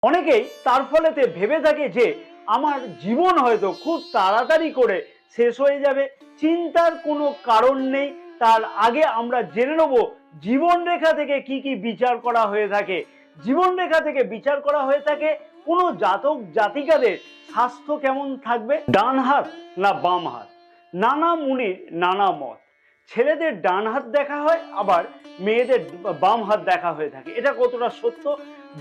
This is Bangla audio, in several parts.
অনেকেই তার ফলেতে ভেবে থাকে যে আমার জীবন হয়তো খুব তাড়াতাড়ি করে শেষ হয়ে যাবে, চিন্তার কোনো কারণ নেই। তার আগে আমরা জেনে নেব জীবন রেখা থেকে কি কি বিচার করা হয়ে থাকে। জীবন রেখা থেকে বিচার করা হয়ে থাকে কোনো জাতক জাতিকাদের স্বাস্থ্য কেমন থাকবে, ডান হাত না বাম হাত। নানা মুনির নানা মত। ছেলেদের ডান হাত দেখা হয়, আবার মেয়েদের বাম হাত দেখা হয়ে থাকে। এটা কতটা সত্য?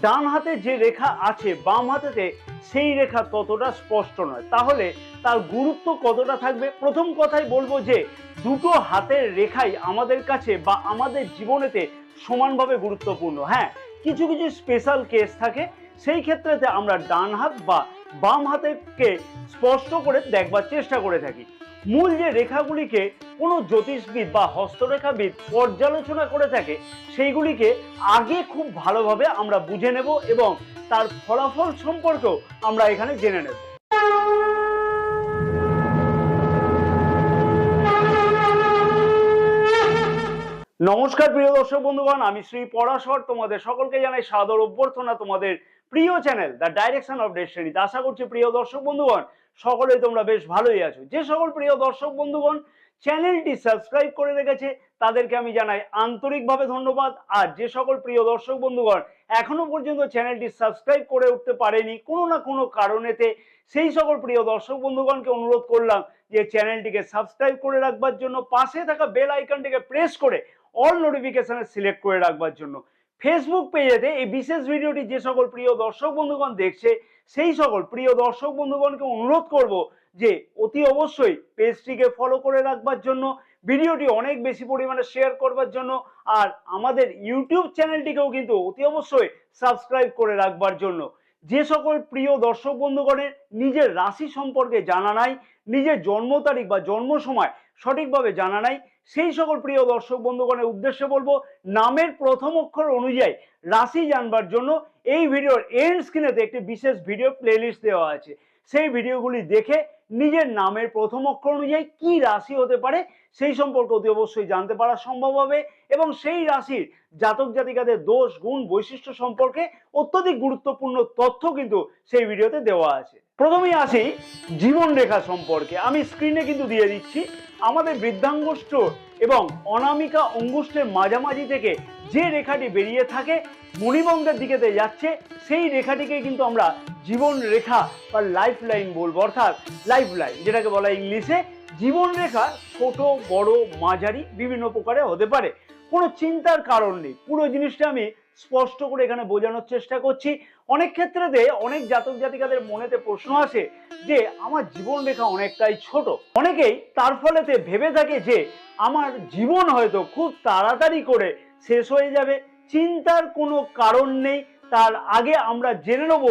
ডান হাতে যে রেখা আছে বাম হাতেতে সেই রেখা ততটা স্পষ্ট নয়। তাহলে তার গুরুত্ব কতটা থাকবে? প্রথম কথাই বলবো যে দুটো হাতের রেখাই আমাদের কাছে বা আমাদের জীবনেতে সমানভাবে গুরুত্বপূর্ণ। হ্যাঁ, কিছু কিছু স্পেশাল কেস থাকে, সেই ক্ষেত্রেতে আমরা ডান হাত বা বাম হাতকে স্পষ্ট করে দেখবার চেষ্টা করে থাকি। মূল যে রেখাগুলিকে কোনো জ্যোতিষবিদ বা হস্তরেখাবিদ পর্যালোচনা করে থাকে, সেইগুলিকে আগে খুব ভালোভাবে আমরা বুঝে নেব এবং তার ফলাফল সম্পর্কেও আমরা এখানে জেনে নেব। নমস্কার প্রিয় দর্শক বন্ধুগণ, আমি শ্রী পরাশর তোমাদের সকলকে জানাই সাদর অভ্যর্থনা তোমাদের প্রিয় channel the direction of destiny. আশা করছি প্রিয় দর্শক বন্ধুগণ সকলেই তোমরা বেশ ভালোই আছো। যে সকল প্রিয় দর্শক বন্ধুগণ চ্যানেলটি সাবস্ক্রাইব করে রেখেছে তাদেরকে আমি জানাই আন্তরিকভাবে ধন্যবাদ। আর যে সকল প্রিয় দর্শক বন্ধুগণ এখনো পর্যন্ত চ্যানেলটি সাবস্ক্রাইব করে উঠতে পারেনি কোনো না কোনো কারণেতে, সেই সকল প্রিয় দর্শক বন্ধুগণকে অনুরোধ করলাম যে চ্যানেলটিকে সাবস্ক্রাইব করে রাখবার জন্য, পাশে থাকা বেল আইকনটিকে প্রেস করে অল নোটিফিকেশনে সিলেক্ট করে রাখবার জন্য। ফেসবুক পেজেতে এই বিশেষ ভিডিওটি যে সকল প্রিয় দর্শক বন্ধুগণ দেখছে সেই সকল প্রিয় দর্শক বন্ধুগণকে অনুরোধ করব যে অতি অবশ্যই পেজটিকে ফলো করে রাখবার জন্য, ভিডিওটি অনেক বেশি পরিমাণে শেয়ার করবার জন্য, আর আমাদের ইউটিউব চ্যানেলটিকেও কিন্তু অতি অবশ্যই সাবস্ক্রাইব করে রাখবার জন্য। যে সকল প্রিয় দর্শক বন্ধুগণের নিজের রাশি সম্পর্কে জানা নাই, নিজের জন্ম তারিখ বা জন্ম সময় সঠিকভাবে জানা নাই, সেই সকল প্রিয় দর্শক বন্ধুগণের উদ্দেশ্যে বলবো নামের প্রথম অক্ষর অনুযায়ী রাশি জানবার জন্য এই ভিডিওর এন্ড স্ক্রিনেতে একটি বিশেষ ভিডিও প্লেলিস্ট দেওয়া আছে। সেই ভিডিওগুলি দেখে নিজের নামের প্রথম অক্ষর অনুযায়ী কি রাশি হতে পারে সেই সম্পর্কে অতি অবশ্যই জানতে পারা সম্ভব হবে এবং সেই রাশির জাতক জাতিকাদের দোষ গুণ বৈশিষ্ট্য সম্পর্কে অত্যধিক গুরুত্বপূর্ণ তথ্য কিন্তু সেই ভিডিওতে দেওয়া আছে। প্রথমেই আসি জীবন রেখা সম্পর্কে। আমি স্ক্রিনে কিন্তু দিয়ে দিচ্ছি আমাদের বৃদ্ধাঙ্গুষ্ঠ এবং অনামিকা অঙ্গুষ্ঠের মাঝামাঝি থেকে যে রেখাটি বেরিয়ে থাকে মণিবন্ধের দিকেতে যাচ্ছে, সেই রেখাটিকে কিন্তু আমরা জীবন রেখা বা লাইফ লাইন বলবো, অর্থাৎ লাইফ লাইন যেটাকে বলা ইংলিশে। জীবন রেখা ছোট বড় মাঝারি বিভিন্ন প্রকারে হতে পারে, কোনো চিন্তার কারণ নেই। পুরো জিনিসটা আমি স্পষ্ট করে এখানে বোঝানোর চেষ্টা করছি। অনেক ক্ষেত্রেতে অনেক জাতক জাতিকাদের মনেতে প্রশ্ন আসে যে আমার জীবন রেখা অনেকটাই ছোট। অনেকেই তার ফলেতে ভেবে থাকে যে আমার জীবন হয়তো খুব তাড়াতাড়ি করে শেষ হয়ে যাবে, চিন্তার কোনো কারণ নেই। তার আগে আমরা জেনে নেব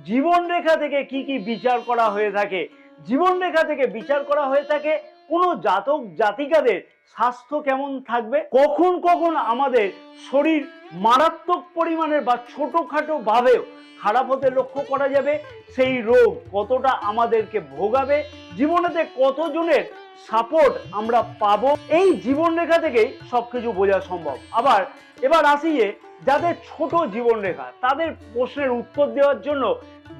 জীবন রেখা থেকে কি কি বিচার করা হয়ে থাকে। জীবন রেখা থেকে বিচার করা হয়ে থাকে কোনো জাতক জাতিকাদের স্বাস্থ্য কেমন থাকবে, কখন কখন আমাদের শরীর মারাত্মক পরিমাণের বা ছোটখাটো ভাবেও খারাপ হতে লক্ষ্য করা যাবে, সেই রোগ কতটা আমাদেরকে ভোগাবে, জীবনেতে কতজনের সাপোর্ট আমরা পাবো, এই জীবন রেখা থেকেই সবকিছু বোঝা সম্ভব। আবার এবার আসি যে যাদের ছোট জীবন রেখা তাদের প্রশ্নের উত্তর দেওয়ার জন্য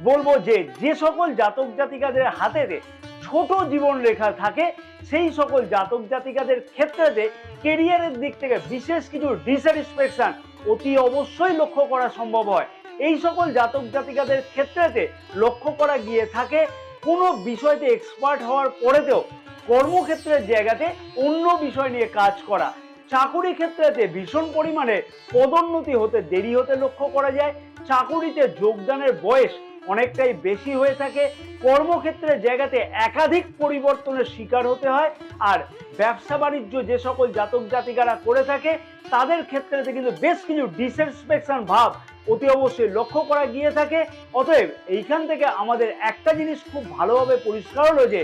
বলবো যে যে সকল জাতক জাতিকাদের হাতেতে ছোট জীবন রেখা থাকে সেই সকল জাতক জাতিকাদের ক্ষেত্রে কেরিয়ারের দিক থেকে বিশেষ কিছু ডিস্যাটিসফ্যাকশন অতি অবশ্যই লক্ষ্য করা সম্ভব হয়। এই সকল জাতক জাতিকাদের ক্ষেত্রে লক্ষ্য করা গিয়ে থাকে কোনো বিষয়তে এক্সপার্ট হওয়ার পরেতেও কর্মক্ষেত্রের জায়গাতে অন্য বিষয় নিয়ে কাজ করা, চাকুরি ক্ষেত্রেতে ভীষণ পরিমাণে পদোন্নতি হতে দেরি হতে লক্ষ্য করা যায়, চাকুরিতে যোগদানের বয়স অনেকটাই বেশি হয়ে থাকে, কর্মক্ষেত্রের জায়গাতে একাধিক পরিবর্তনের শিকার হতে হয়। আর ব্যবসা বাণিজ্য যে সকল জাতক জাতিকারা করে থাকে তাদের ক্ষেত্রে কিন্তু বেশ কিছু ডিস্যাটিসফ্যাকশন ভাব অতি অবশ্যই লক্ষ্য করা গিয়ে থাকে। অতএব এইখান থেকে আমাদের একটা জিনিস খুব ভালোভাবে পরিষ্কার হলো যে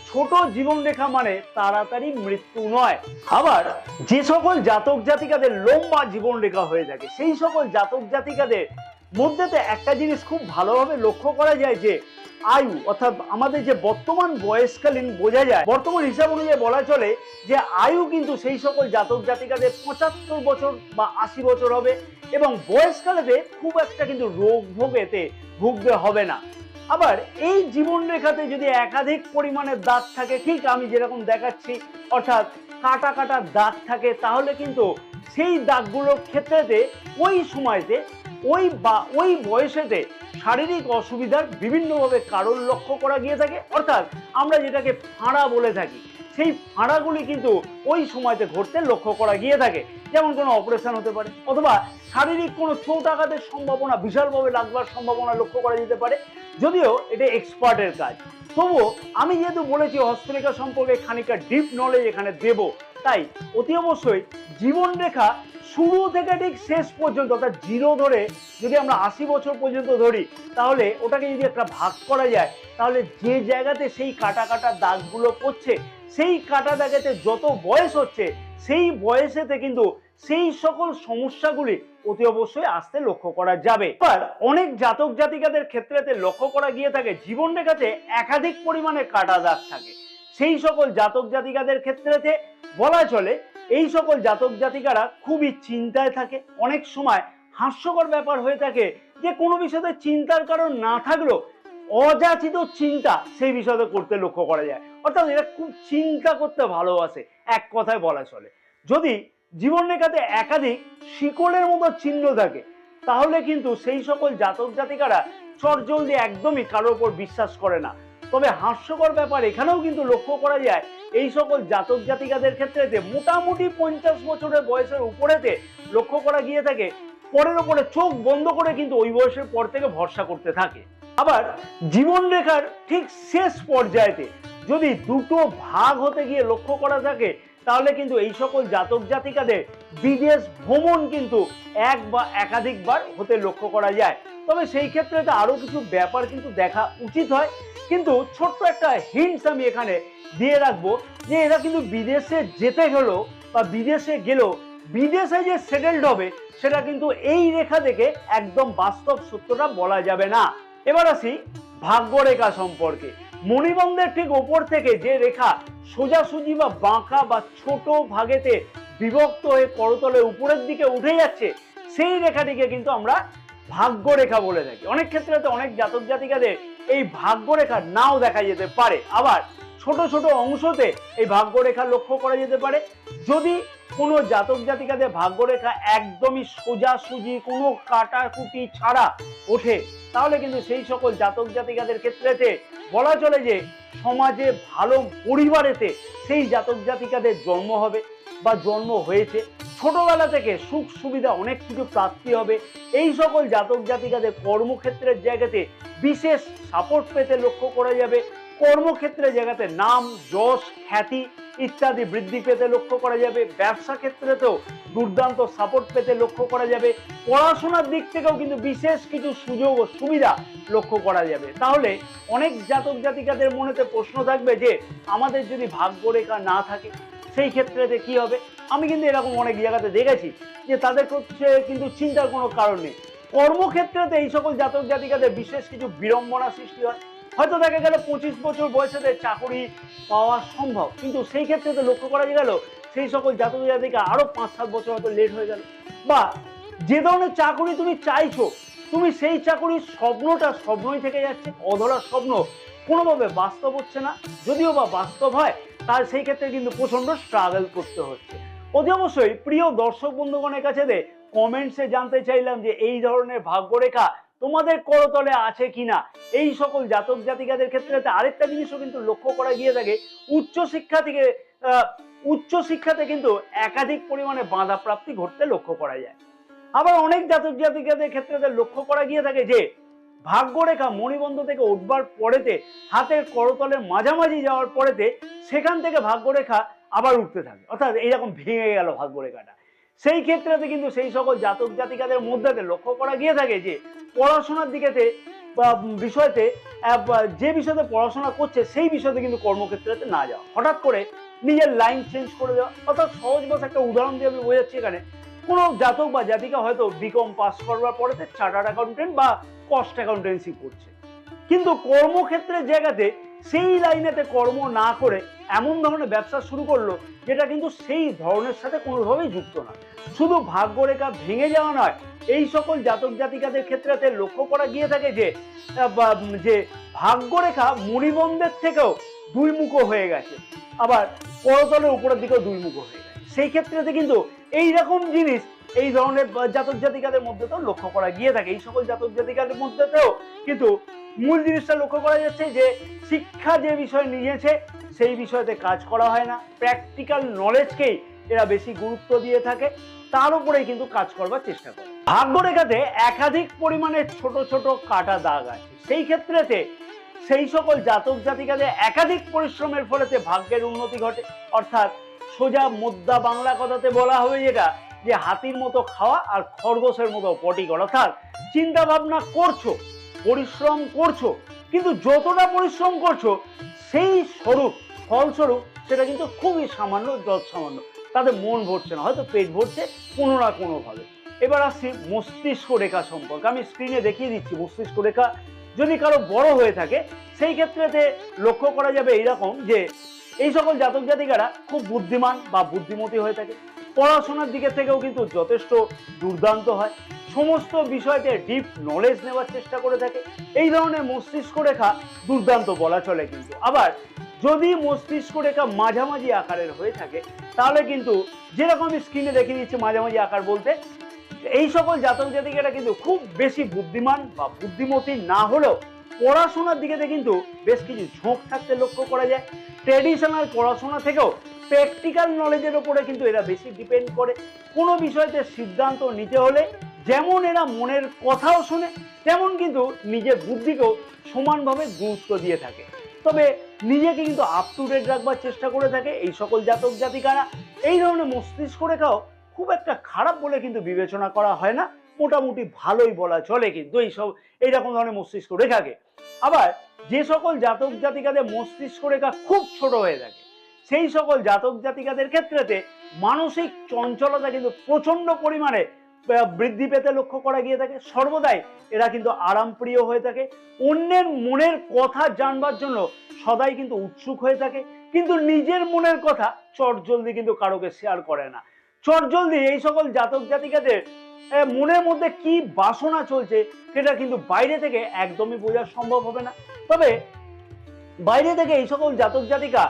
ছোট জীবন রেখা মানে তাড়াতাড়ি মৃত্যু নয়। আবার যে সকল জাতক জাতিকাদের লম্বা জীবন রেখা হয়ে থাকে সেই সকল জাতক জাতিকাদের মধ্যেতে একটা জিনিস খুব ভালোভাবে লক্ষ্য করা যায় যে আয়ু অর্থাৎ আমাদের যে বর্তমান বয়সকালীন বোঝা যায়, বর্তমান হিসাব অনুযায়ী বলা চলে যে আয়ু কিন্তু সেই সকল জাতক জাতিকাদের 75 বছর বা 80 বছর হবে এবং বয়সকালেতে খুব একটা কিন্তু রোগ ভোগ এতে ভুগতে হবে না। আবার এই জীবন রেখাতে যদি একাধিক পরিমাণে দাগ থাকে, ঠিক আমি যেরকম দেখাচ্ছি অর্থাৎ কাটা কাটা দাগ থাকে, তাহলে কিন্তু সেই দাগগুলোর ক্ষেত্রেতে ওই সময়তে ওই বয়সেতে শারীরিক অসুবিধার বিভিন্নভাবে কারণ লক্ষ্য করা গিয়ে থাকে, অর্থাৎ আমরা যেটাকে ফাঁড়া বলে থাকি, সেই ফাঁড়াগুলি কিন্তু ওই সময়তে ঘটতে লক্ষ্য করা গিয়ে থাকে। যেমন কোনো অপারেশন হতে পারে অথবা শারীরিক কোনো চোট আঘাতের সম্ভাবনা বিশালভাবে লাগবার সম্ভাবনা লক্ষ্য করা যেতে পারে, যদিও এটা এক্সপার্টের কাজ। তবুও আমি যেহেতু বলেছি হস্তরেখা সম্পর্কে খানিকটা ডিপ নলেজ এখানে দেব, তাই অতি অবশ্যই জীবন রেখা শুরু থেকে ঠিক শেষ পর্যন্ত অর্থাৎ জিরো ধরে যদি আমরা 80 বছর পর্যন্ত ধরি, তাহলে ওটাকে যদি একটা ভাগ করা যায়, তাহলে যে জায়গাতে সেই কাটা কাটা দাগগুলো পড়ছে, সেই কাটা দাগেতে যত বয়স হচ্ছে সেই বয়সেতে কিন্তু সেই সকল সমস্যাগুলি অতি অবশ্যই আসতে লক্ষ্য করা যাবে। এবার অনেক জাতক জাতিকাদের ক্ষেত্রেতে লক্ষ্য করা গিয়ে থাকে জীবন রেখাতে একাধিক পরিমাণে কাটা দাগ থাকে। সেই সকল জাতক জাতিকাদের ক্ষেত্রেতে বলা চলে এই সকল জাতক জাতিকারা খুবই চিন্তায় থাকে। অনেক সময় হাস্যকর ব্যাপার হয়ে থাকে যে কোনো বিষয়ে চিন্তার কারণ না থাকলেও অযাচিত চিন্তা সেই বিষয়ে করতে লক্ষ্য করা যায়, অর্থাৎ এরা খুব চিন্তা করতে ভালোবাসে, এক কথায় বলা চলে। যদি জীবন রেখাতে একাধিক শিকলের মতো চিহ্ন থাকে, তাহলে কিন্তু সেই সকল জাতক জাতিকারা চটজলদি একদমই কারোর উপর বিশ্বাস করে না। তবে হাস্যকর ব্যাপার এখানেও কিন্তু লক্ষ্য করা যায় এই সকল জাতক জাতিকাদের ক্ষেত্রে মোটামুটি 50 বছরের বয়সের উপরেতে লক্ষ্য করা গিয়ে থাকে পরের ওপরে চোখ বন্ধ করে কিন্তু ওই বয়সের পর থেকে ভরসা করতে থাকে। আবার জীবন রেখার ঠিক শেষ পর্যায়েতে যদি দুটো ভাগ হতে গিয়ে লক্ষ্য করা থাকে, তাহলে কিন্তু এই সকল জাতক জাতিকাদের বিদেশ ভ্রমণ কিন্তু এক বা একাধিকবার হতে লক্ষ্য করা যায়। তবে সেই ক্ষেত্রে আরো কিছু ব্যাপার কিন্তু দেখা উচিত হয়, কিন্তু ছোট্ট একটা হিন্টস আমি এখানে দিয়ে রাখবো যে এরা কিন্তু বিদেশে যেতে গেল বা বিদেশে গেলেও বিদেশে যে সেটেলড হবে সেটা কিন্তু এই রেখা দেখে একদম বাস্তব সত্যটা বলা যাবে না। এবার আসি ভাগ্যরেখা সম্পর্কে। মণিবন্ধের ঠিক ওপর থেকে যে রেখা সোজাসুজি বা বাঁকা বা ছোট ভাগেতে বিভক্ত হয়ে করতলে উপরের দিকে উঠে যাচ্ছে, সেই রেখাটিকে কিন্তু আমরা ভাগ্যরেখা বলে থাকি। অনেক ক্ষেত্রে তো অনেক জাতক জাতিকাদের এই ভাগ্যরেখা নাও দেখা যেতে পারে, আবার ছোট ছোট অংশতে এই ভাগ্যরেখা লক্ষ্য করা যেতে পারে। যদি কোনো জাতক জাতিকাদের ভাগ্যরেখা একদমই সোজাসুজি কোনো কাটাকুটি ছাড়া ওঠে, তাহলে কিন্তু সেই সকল জাতক জাতিকাদের ক্ষেত্রেতে বলা চলে যে সমাজে ভালো পরিবারেতে সেই জাতক জাতিকাদের জন্ম হবে বা জন্ম হয়েছে। ছোটবেলা থেকে সুখ সুবিধা অনেক কিছু প্রাপ্তি হবে। এই সকল জাতক জাতিকাদের কর্মক্ষেত্রের জায়গাতে বিশেষ সাপোর্ট পেতে লক্ষ্য করা যাবে। কর্মক্ষেত্রের জায়গাতে নাম যশ খ্যাতি ইত্যাদি বৃদ্ধি পেতে লক্ষ্য করা যাবে। ব্যবসা ক্ষেত্রেতেও দুর্দান্ত সাপোর্ট পেতে লক্ষ্য করা যাবে। পড়াশোনার দিক থেকেও কিন্তু বিশেষ কিছু সুযোগ ও সুবিধা লক্ষ্য করা যাবে। তাহলে অনেক জাতক জাতিকাদের মনেতে প্রশ্ন থাকবে যে আমাদের যদি ভাগ্যরেখা না থাকে সেই ক্ষেত্রেতে কি হবে। আমি কিন্তু এরকম অনেক জায়গাতে দেখেছি যে তাদের কাছে কিন্তু চিন্তার কোনো কারণ নেই। কর্মক্ষেত্রেতে এই সকল জাতক জাতিকাদের বিশেষ কিছু বিড়ম্বনা সৃষ্টি হয়। হয়তো দেখা গেল 25 বছর বয়সে চাকরি পাওয়া সম্ভব, কিন্তু সেই ক্ষেত্রে তো লক্ষ্য করা গেল সেই সকল জাতক জাতিকা আরো 5-7 বছর হয়তো লেট হয়ে গেল। বা যে ধরনের চাকরি তুমি চাইছো, তুমি সেই চাকরির স্বপ্নটা স্বপ্নই থেকে যাচ্ছে, অধরা স্বপ্ন কোনোভাবে বাস্তব হচ্ছে না। যদিও বা বাস্তব হয়, তার সেই ক্ষেত্রে কিন্তু প্রচন্ড স্ট্রাগল করতে হচ্ছে। অতি অবশ্যই প্রিয় দর্শক বন্ধুগণের কাছে কমেন্টসে জানতে চাইলাম যে এই ধরনের ভাগ্যরেখা তোমাদের করতলে আছে কিনা। এই সকল জাতক জাতিকাদের ক্ষেত্রে আরেকটা জিনিসও কিন্তু লক্ষ্য করা গিয়ে থাকে, উচ্চশিক্ষাতে কিন্তু একাধিক পরিমাণে বাধা প্রাপ্তি ঘটতে লক্ষ্য করা যায়। আবার অনেক জাতক জাতিকাদের ক্ষেত্রে লক্ষ্য করা গিয়ে থাকে যে ভাগ্যরেখা মণিবন্ধ থেকে উঠবার পরেতে হাতের করতলের মাঝামাঝি যাওয়ার পরেতে সেখান থেকে ভাগ্যরেখা আবার উঠতে থাকে, অর্থাৎ এইরকম ভেঙে গেল ভাগ্যরেখাটা। সেই ক্ষেত্রে কিন্তু সেই সকল জাতক জাতিকাদের মধ্যে লক্ষ্য করা গিয়ে থাকে যে পড়াশোনার দিকেতে বা বিষয়তে যে বিষয়তে পড়াশোনা করছে সেই বিষয়তে কিন্তু কর্মক্ষেত্রেতে না যাওয়া, হঠাৎ করে নিজের লাইন চেঞ্জ করে দেওয়া। অর্থাৎ সহজ ভাষা একটা উদাহরণ দিয়ে আমি বোঝাচ্ছি, এখানে কোনো জাতক বা জাতিকা হয়তো বিকম পাস করবার পরে চার্টার্ড অ্যাকাউন্টেন্ট বা কস্ট অ্যাকাউন্টেন্সি করছে, কিন্তু কর্মক্ষেত্রের জায়গাতে সেই লাইনেতে কর্ম না করে এমন ধরনের ব্যবসা শুরু করলো যেটা কিন্তু সেই ধরনের সাথে কোনোভাবেই যুক্ত না। শুধু ভাগ্যরেখা ভেঙে যাওয়া নয়, এই সকল জাতক জাতিকাদের ক্ষেত্রে লক্ষ্য করা গিয়ে থাকে যে ভাগ্যরেখা মণিবন্ধের থেকেও দুই মুখো হয়ে গেছে, আবার করতলের উপরের দিকেও দুই মুখো হয়ে গেছে। সেই ক্ষেত্রে কিন্তু এইরকম জিনিস এই ধরনের জাতক জাতিকাদের মধ্যে তো লক্ষ্য করা গিয়ে থাকে। এই সকল জাতক জাতিকাদের মধ্যেতেও কিন্তু মূল জিনিসটা লক্ষ্য করা যাচ্ছে যে শিক্ষা যে বিষয় নিয়েছে সেই বিষয়তে কাজ করা হয় না, প্র্যাকটিক্যাল নলেজকেই এরা বেশি গুরুত্ব দিয়ে থাকে, তার উপরেই কিন্তু কাজ করবার চেষ্টা করে। ভাগ্যরেখাতে একাধিক পরিমাণে ছোট ছোট কাটা দাগ আছে, সেই ক্ষেত্রেতে সেই সকল জাতক জাতিকাদের একাধিক পরিশ্রমের ফলেতে ভাগ্যের উন্নতি ঘটে। অর্থাৎ সোজা মোদ্দা বাংলা কথাতে বলা হবে যেটা, যে হাতির মতো খাওয়া আর খরগোশের মতো পটি করা। অর্থাৎ চিন্তা ভাবনা করছো, পরিশ্রম করছো, কিন্তু যতটা পরিশ্রম করছো সেই ফলস্বরূপ সেটা কিন্তু খুবই সামান্য, সামান্য, তাদের মন ভরছে না, হয়তো পেট ভরছে কোনো না কোনোভাবে। এবার আসছি মস্তিষ্ক রেখা সম্পর্কে। আমি স্ক্রিনে দেখিয়ে দিচ্ছি। মস্তিষ্ক রেখা যদি কারো বড় হয়ে থাকে সেই ক্ষেত্রেতে লক্ষ্য করা যাবে এইরকম, যে এই সকল জাতক জাতিকারা খুব বুদ্ধিমান বা বুদ্ধিমতী হয়ে থাকে, পড়াশোনার দিকে থেকেও কিন্তু যথেষ্ট দুর্দান্ত হয়, সমস্ত বিষয়তে ডিপ নলেজ নেওয়ার চেষ্টা করে থাকে। এই ধরনের মস্তিষ্ক রেখা দুর্দান্ত বলা চলে। কিন্তু আবার যদি মস্তিষ্ক রেখা মাঝামাঝি আকারের হয়ে থাকে তাহলে কিন্তু, যেরকম আমি স্ক্রিনে দেখিয়ে দিচ্ছি মাঝামাঝি আকার বলতে, এই সকল জাতক জাতিকারা কিন্তু খুব বেশি বুদ্ধিমান বা বুদ্ধিমতী না হলেও পড়াশোনার দিকে কিন্তু বেশ কিছু ঝোঁক থাকতে লক্ষ্য করা যায়। ট্রেডিশনাল পড়াশোনা থেকেও প্র্যাকটিক্যাল নলেজের উপরে কিন্তু এরা বেশি ডিপেন্ড করে। কোনো বিষয়তে সিদ্ধান্ত নিতে হলে যেমন এরা মনের কথাও শোনে, তেমন কিন্তু নিজের বুদ্ধিকেও সমানভাবে গুরুত্ব দিয়ে থাকে। তবে নিজেকে কিন্তু আপ টু ডেট রাখবার চেষ্টা করে থাকে এই সকল জাতক জাতিকারা। এই ধরনের মস্তিষ্ক রেখাও খুব একটা খারাপ বলে কিন্তু বিবেচনা করা হয় না, মোটামুটি ভালোই বলা চলে কিন্তু এইরকম ধরনের মস্তিষ্ক রেখাকে। আবার যে সকল জাতক জাতিকাদের মস্তিষ্ক রেখা খুব ছোট হয়ে থাকে সেই সকল জাতক জাতিকাদের ক্ষেত্রেতে মানসিক চঞ্চলতা কিন্তু প্রচন্ড পরিমাণে বৃদ্ধি পেতে লক্ষ্য করা গিয়ে থাকে। সর্বদাই এরা কিন্তু আরামপ্রিয় হয়ে থাকে, অন্যের মনের কথা জানবার জন্য সদাই কিন্তু উৎসুক হয়ে থাকে, কিন্তু নিজের মনের কথা চটজলদি কিন্তু কারোকে শেয়ার করে না। চটজলদি এই সকল জাতক জাতিকাদের মনের মধ্যে কি বাসনা চলছে সেটা কিন্তু বাইরে থেকে একদমই বোঝা সম্ভব হবে না। তবে বাইরে থেকে এই সকল জাতক জাতিকা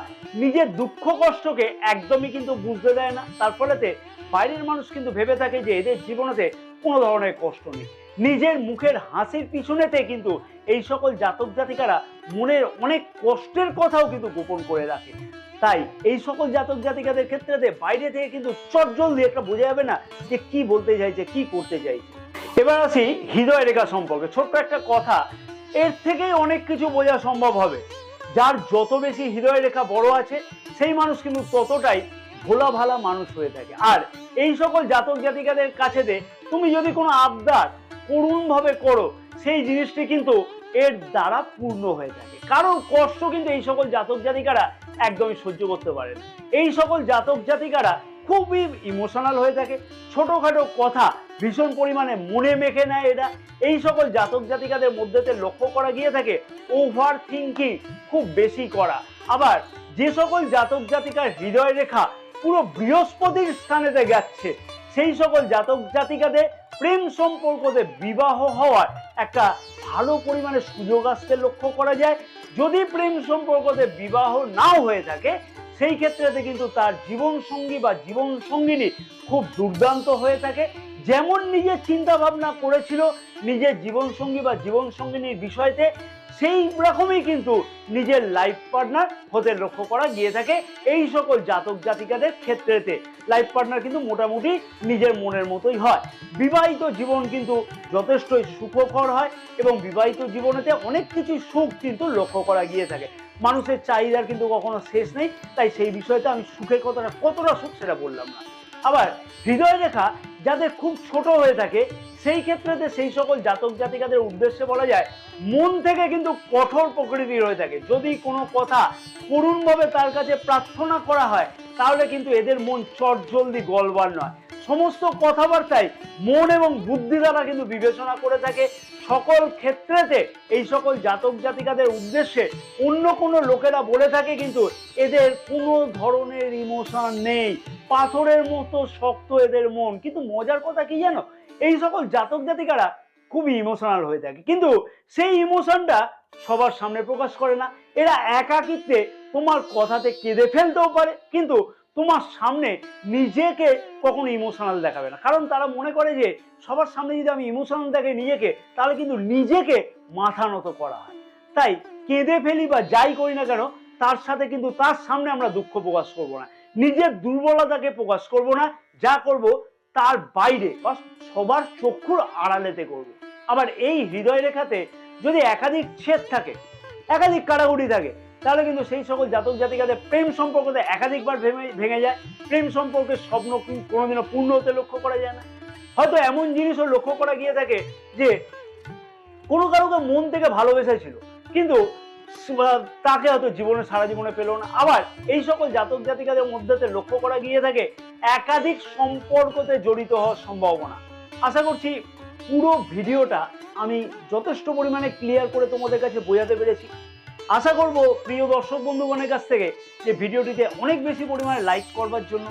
নিজের দুঃখ কষ্টকে একদমই কিন্তু বুঝতে দেয় না, তার ফলেতে বাইরের মানুষ কিন্তু ভেবে থাকে যে এদের জীবনেতে কোনো ধরনের কষ্ট নেই। নিজের মুখের হাসির পিছনেতে কিন্তু এই সকল জাতক জাতিকারা মনের অনেক কষ্টের কথাও কিন্তু গোপন করে রাখে। তাই এই সকল জাতক জাতিকাদের ক্ষেত্রে বাইরে থেকে কিন্তু চটজলদি একটা বোঝা যাবে না যে কি বলতে চাইছে, কি করতে চাইছে। এবার আসি হৃদয় রেখা সম্পর্কে। ছোট্ট একটা কথা, এর থেকেই অনেক কিছু বোঝা সম্ভব হবে। যার যত বেশি হৃদয় রেখা বড় আছে সেই মানুষ কিন্তু ততটাই ভোলা ভালা মানুষ হয়ে থাকে। আর এই সকল জাতক জাতিকাদের কাছেতে তুমি যদি কোনো আবদার করুণ ভাবে করো সেই জিনিসটি কিন্তু এর দ্বারা পূর্ণ হয়ে থাকে। কারণ কষ্ট কিন্তু এই সকল জাতক জাতিকারা একদমই সহ্য করতে পারে না। এই সকল জাতক জাতিকারা খুবই ইমোশনাল হয়ে থাকে, ছোটখাটো কথা ভীষণ পরিমাণে মনে মেখে নেয় এরা। এই সকল জাতক জাতিকাদের মধ্যেতে লক্ষ্য করা গিয়ে থাকে ওভার থিঙ্কিং খুব বেশি করা। আবার যে সকল জাতক জাতিকার হৃদয় রেখা পুরো বৃহস্পতির স্থানেতে যাচ্ছে সেই সকল জাতক জাতিকাদের প্রেম সম্পর্কতে বিবাহ হওয়ার একটা ভালো পরিমাণে সুযোগ আসতে লক্ষ্য করা যায়। যদি প্রেম সম্পর্কতে বিবাহ নাও হয়ে থাকে সেই ক্ষেত্রে কিন্তু তার জীবন সঙ্গী বা জীবন সঙ্গিনী খুব দুর্দান্ত হয়ে থাকে। যেমন নিজের চিন্তা ভাবনা করেছিল নিজের জীবন সঙ্গী বা জীবন সঙ্গিনীর বিষয়তে, সেই রকমই কিন্তু নিজের লাইফ পার্টনার হতে লক্ষ্য করা গিয়ে থাকে এই সকল জাতক জাতিকাদের ক্ষেত্রেতে। লাইফ পার্টনার কিন্তু মোটামুটি নিজের মনের মতোই হয়। বিবাহিত জীবন কিন্তু যথেষ্টই সুখকর হয় এবং বিবাহিত জীবনেতে অনেক কিছু সুখ কিন্তু লক্ষ্য করা গিয়ে থাকে। মানুষের চাহিদার কিন্তু কখনো শেষ নেই, তাই সেই বিষয়টা আমি সুখের কতটা সুখ সেটা বললাম না। আবার হৃদয় রেখা যাদের খুব ছোট হয়ে থাকে, সেই ক্ষেত্রে সেই সকল জাতক জাতিকাদের উদ্দেশ্যে বলা যায় মন থেকে কিন্তু কঠোর প্রকৃতির হয়ে থাকে। যদি কোনো কথা করুণভাবে তার কাছে প্রার্থনা করা হয়, তাহলে কিন্তু এদের মন চটজলদি গলবার নয়। সমস্ত কথাবার্তায় মন এবং বুদ্ধি দ্বারা কিন্তু বিবেচনা করে থাকে। সকল ক্ষেত্রেতে এই সকল জাতক জাতিকাদের উদ্দেশ্যে অন্য কোনো লোকেরা বলে থাকে কিন্তু এদের কোনো ধরনের ইমোশন নেই, পাথরের মতো শক্ত এদের মন। কিন্তু মজার কথা কি জানো, এই সকল জাতক জাতিকারা খুবই ইমোশনাল হয়ে থাকে, কিন্তু সেই ইমোশনটা সবার সামনে প্রকাশ করে না। এরা একাকিত্বে তোমার কথাতে কেঁদে ফেলতেও পারে, কিন্তু তোমার সামনে নিজেকে কখনো ইমোশনাল দেখাবে না, কারণ তারা মনে করে যে সবার সামনে যদি আমি ইমোশনাল দেখাই নিজেকে, তাহলে কিন্তু নিজেকে মাথা নত করা হয়। তাই কেঁদে ফেলি বা যাই করি না কেন, তার সাথে কিন্তু তার সামনে আমরা দুঃখ প্রকাশ করব না, নিজের দুর্বলতাকে প্রকাশ করব না, যা করব তার বাইরে বা সবার চক্ষুর আড়ালেতে করব। আবার এই হৃদয় রেখাতে যদি একাধিক ছেদ থাকে, একাধিক কাটাকুটি থাকে, তাহলে কিন্তু সেই সকল জাতক জাতিকাদের প্রেম সম্পর্কতে একাধিকবার ভেঙে যায়। প্রেম সম্পর্কের স্বপ্ন কোনোদিনও পূর্ণ হতে লক্ষ্য করা যায় না। হয়তো এমন জিনিসও লক্ষ্য করা গিয়ে থাকে যে কোনো কারোকে মন থেকে ভালোবেসেছিল, কিন্তু তাকে হয়তো সারা জীবনে পেল না। আবার এই সকল জাতক জাতিকাদের মধ্যে লক্ষ্য করা গিয়ে থাকে একাধিক সম্পর্কতে জড়িত হওয়ার সম্ভাবনা। আশা করছি পুরো ভিডিওটা আমি যথেষ্ট পরিমাণে ক্লিয়ার করে তোমাদের কাছে বোঝাতে পেরেছি। আশা করব প্রিয় দর্শক বন্ধুগণের কাছ থেকে যে ভিডিওটিতে অনেক বেশি পরিমাণে লাইক করবার জন্য।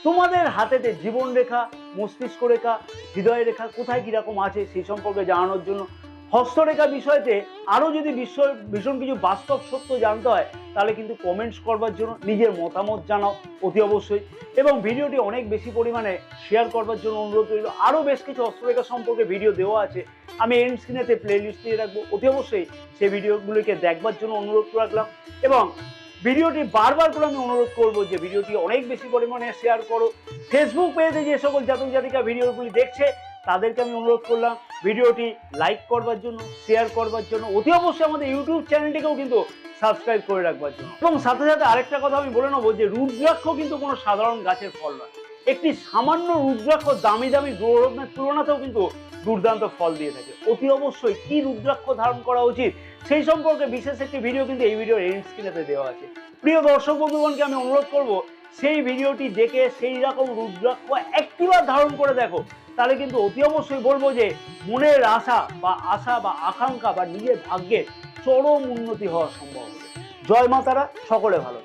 তোমাদের হাতেতে জীবন রেখা, মস্তিষ্ক রেখা, হৃদয় রেখা কোথায় কিরকম আছে সেই সম্পর্কে জানানোর জন্য। হস্তরেখা বিষয়তে আরও যদি ভীষণ কিছু বাস্তব সত্য জানতে হয়, তাহলে কিন্তু কমেন্টস করবার জন্য নিজের মতামত জানাও অতি অবশ্যই, এবং ভিডিওটি অনেক বেশি পরিমাণে শেয়ার করবার জন্য অনুরোধ রইল। আরও বেশ কিছু হস্তরেখা সম্পর্কে ভিডিও দেওয়া আছে, আমি এন্ড স্ক্রিনেতে প্লেলিস্ট দিয়ে রাখবো, অতি অবশ্যই সেই ভিডিওগুলিকে দেখবার জন্য অনুরোধ রাখলাম। এবং ভিডিওটি বারবার করে আমি অনুরোধ করবো যে ভিডিওটি অনেক বেশি পরিমাণে শেয়ার করো। ফেসবুক পেজে যে সকল জাতক জাতিকা ভিডিওগুলি দেখছে তাদেরকে আমি অনুরোধ করলাম ভিডিওটি লাইক করবার জন্য, শেয়ার করবার জন্য, অতি অবশ্যই আমাদের ইউটিউব চ্যানেলটিকেও কিন্তু সাবস্ক্রাইব করে রাখবার জন্য। এবং সাথে সাথে আরেকটা কথা আমি বলে নেবো যে রুদ্রাক্ষ কিন্তু কোনো সাধারণ গাছের ফল নয়। একটি সামান্য রুদ্রাক্ষ দামি দামি গ্রহরত্নের তুলনাতেও কিন্তু দুর্দান্ত ফল দিয়ে থাকে। অতি অবশ্যই কি রুদ্রাক্ষ ধারণ করা উচিত সেই সম্পর্কে বিশেষ একটি ভিডিও কিন্তু এই ভিডিওর এন্ড স্ক্রিনেতে দেওয়া আছে। প্রিয় দর্শক বন্ধুগণকে আমি অনুরোধ করব সেই ভিডিওটি দেখে সেই রকম রুদ্রাক্ষ একটিবার ধারণ করে দেখো, তাহলে কিন্তু অতি অবশ্যই বলবো যে মনের আশা বা আকাঙ্ক্ষা বা নিজের ভাগ্যের চরম উন্নতি হওয়া সম্ভব হবে। জয় মা তারা, সকলে ভালো।